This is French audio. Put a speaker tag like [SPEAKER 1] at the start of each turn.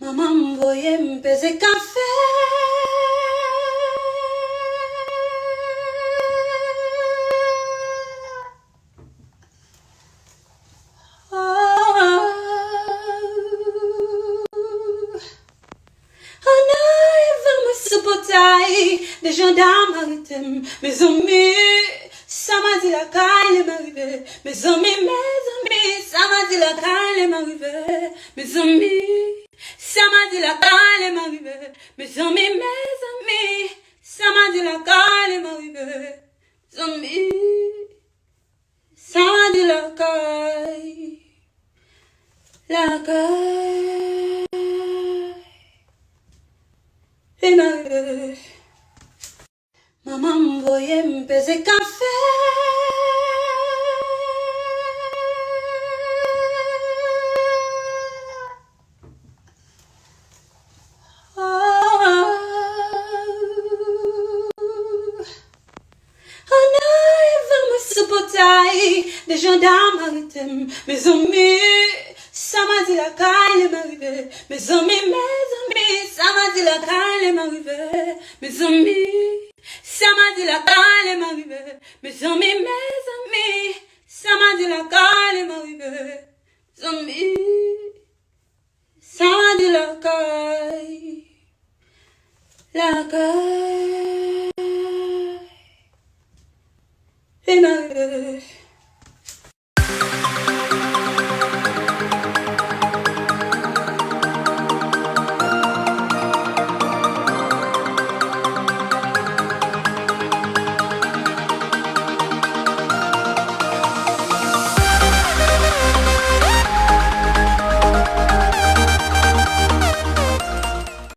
[SPEAKER 1] Maman m'voyait m'peser café. Des gendarmes arrêtent mes amis, ça m'a dit la caille m'arrivait. Mes amis, ça m'a dit la caille m'arrivait. Mes amis, ça m'a dit la caille m'arrivait. Mes amis, ça m'a dit la caille m'arrivait. Mes amis, ça m'a dit la caille m'arrivait. Maman m'voyait m'peser café. Des gendarmes arrêtent mes amis, ça m'a dit la caille m'arrivait. Mes amis, ça m'a dit la caille m'arrivait. Mes amis, ça m'a dit la caille m'arrivait. Mes amis, ça m'a dit la caille m'arrivait. Mes amis, ça m'a dit la caille.